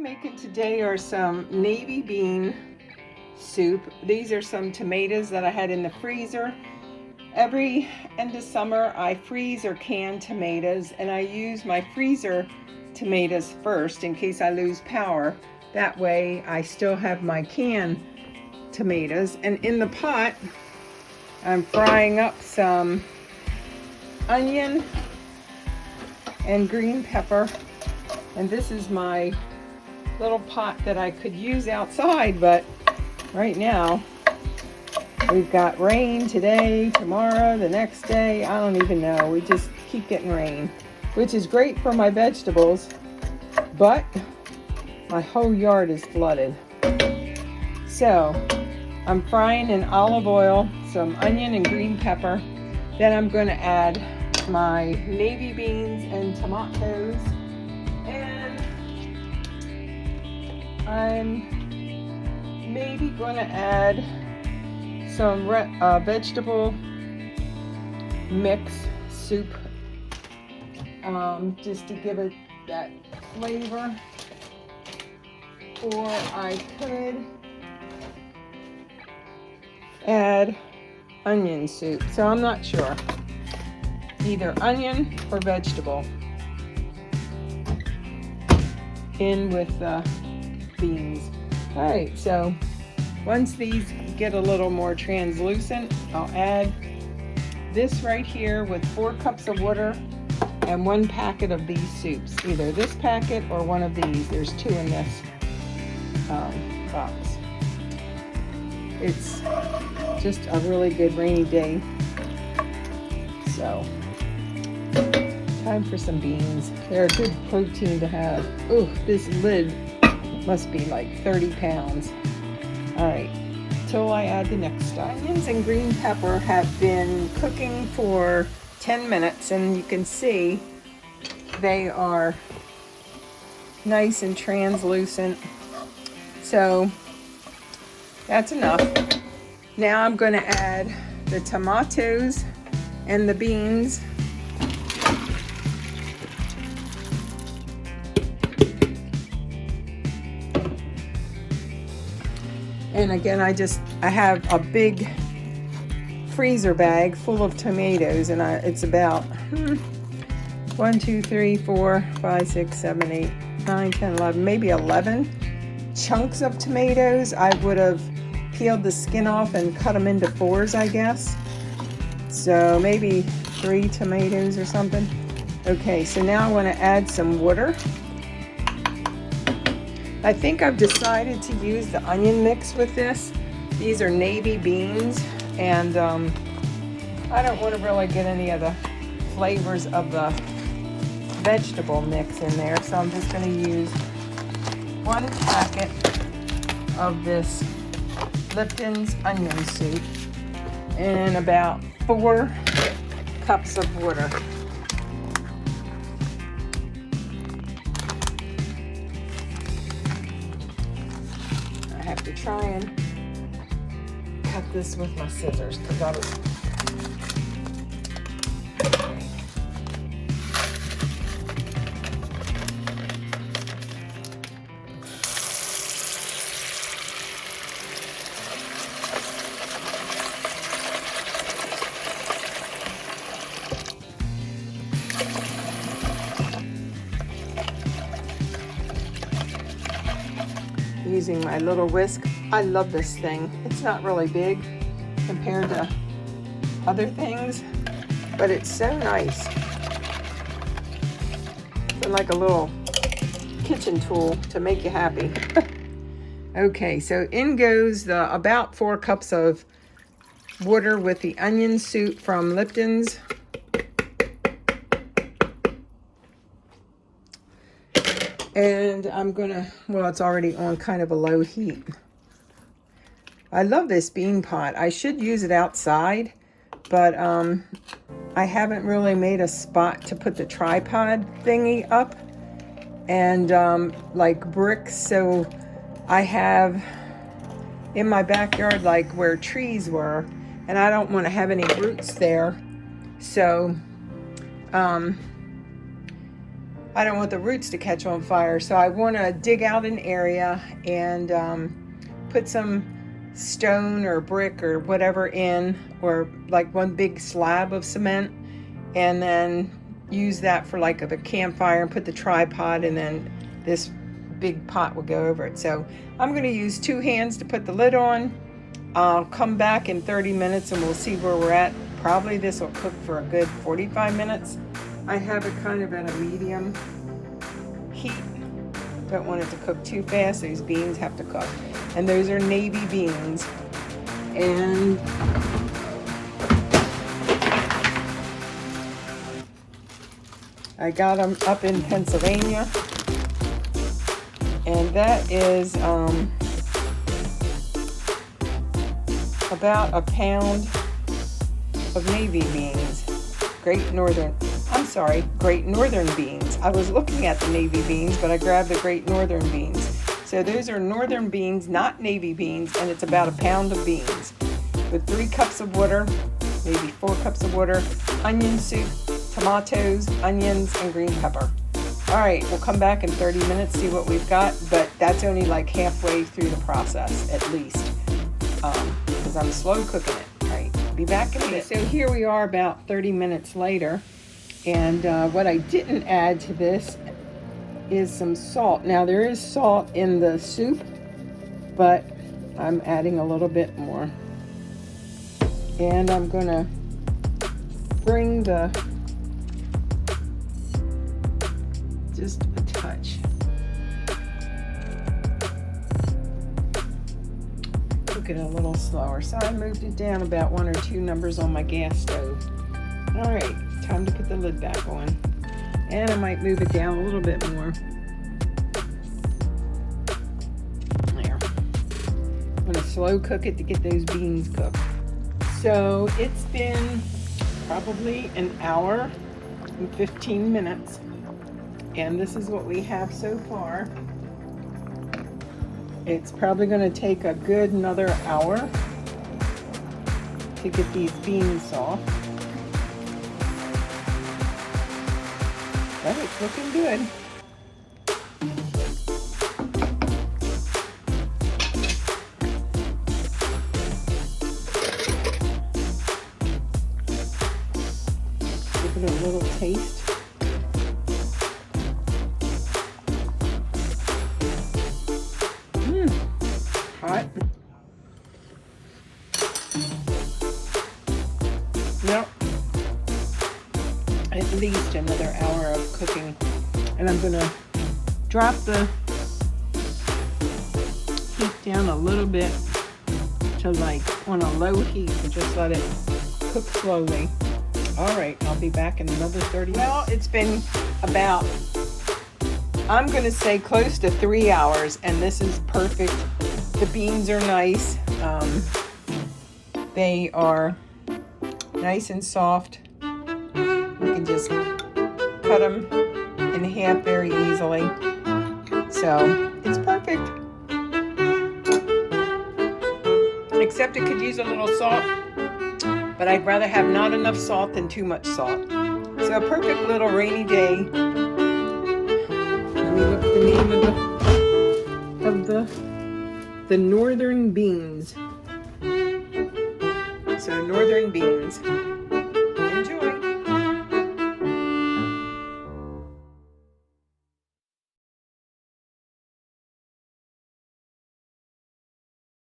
making today are some navy bean soup. These are some tomatoes that I had in the freezer. Every end of summer I freeze or can tomatoes, and I use my freezer tomatoes first in case I lose power. That way I still have my canned tomatoes. And in the pot I'm frying up some onion and green pepper. And this is my little pot that I could use outside, but right now we've got rain today, tomorrow, the next day. I don't even know. We just keep getting rain, which is great for my vegetables, but my whole yard is flooded. So I'm frying in olive oil some onion and green pepper. Then I'm going to add my navy beans and tomatoes. And I'm maybe going to add some vegetable mix soup, just to give it that flavor. Or I could add onion soup. So I'm not sure. Either onion or vegetable in with the beans. All right, so once these get a little more translucent, I'll add this right here with 4 cups of water and 1 packet of these soups. Either this packet or one of these. There's 2 in this box. It's just a really good rainy day. So time for some beans. They're a good protein to have. Ooh, this lid must be like 30 pounds. All right, till I add the next stuff. Onions and green pepper have been cooking for 10 minutes, and you can see they are nice and translucent. So that's enough. Now I'm going to add the tomatoes and the beans. And again, I have a big freezer bag full of tomatoes, and it's about 1, 2, 3, 4, 5, 6, 7, 8, 9, 10, 11, maybe 11 chunks of tomatoes. I would have peeled the skin off and cut them into 4s, I guess. So maybe 3 tomatoes or something. Okay, so now I want to add some water. I think I've decided to use the onion mix with this. These are navy beans, and I don't want to really get any of the flavors of the vegetable mix in there, so I'm just going to use 1 packet of this Lipton's onion soup and about 4 cups of water. I have to try and cut this with my scissors because I was using my little whisk. I love this thing. It's not really big compared to other things, but it's so nice. It's like a little kitchen tool to make you happy. Okay, so in goes the about 4 cups of water with the onion soup from Lipton's. And I'm gonna, well, it's already on kind of a low heat. I love this bean pot. I should use it outside, but I haven't really made a spot to put the tripod thingy up, and like bricks. So I have in my backyard like where trees were, and I don't want to have any roots there. So I don't want the roots to catch on fire. So I want to dig out an area and put some stone or brick or whatever in, or like one big slab of cement, and then use that for like a campfire, and put the tripod, and then this big pot will go over it. So I'm going to use 2 hands to put the lid on. I'll come back in 30 minutes and we'll see where we're at. Probably this will cook for a good 45 minutes. I have it kind of at a medium heat. Don't want it to cook too fast. These beans have to cook. And those are navy beans. And I got them up in Pennsylvania. And that is about a pound of navy beans. Great Northern beans. I was looking at the navy beans, but I grabbed the Great Northern beans. So those are northern beans, not navy beans, and it's about a pound of beans. With 3 cups of water, maybe 4 cups of water, onion soup, tomatoes, onions, and green pepper. All right, we'll come back in 30 minutes, see what we've got, but that's only like halfway through the process, at least, because I'm slow cooking it. All right, be back in a minute. So here we are about 30 minutes later, and what I didn't add to this is some salt. Now, there is salt in the soup, but I'm adding a little bit more. And I'm going to bring just a touch. Cook it a little slower. So I moved it down about 1 or 2 numbers on my gas stove. All right, time to put the lid back on. And I might move it down a little bit more. There. I'm gonna slow cook it to get those beans cooked. So it's been probably an hour and 15 minutes. And this is what we have so far. It's probably going to take a good another hour to get these beans soft. But it's looking good. Give it a little taste. Hot. Yep. At least another hour of cooking. And I'm gonna drop the heat down a little bit to like on a low heat and just let it cook slowly. All right, I'll be back in another 30 minutes. Well, it's been about, I'm gonna say close to 3 hours, and this is perfect. The beans are nice. They are nice and soft. You can just cut them in half very easily. So it's perfect. Except it could use a little salt, but I'd rather have not enough salt than too much salt. So a perfect little rainy day. Let me look at the name of the northern beans. So northern beans.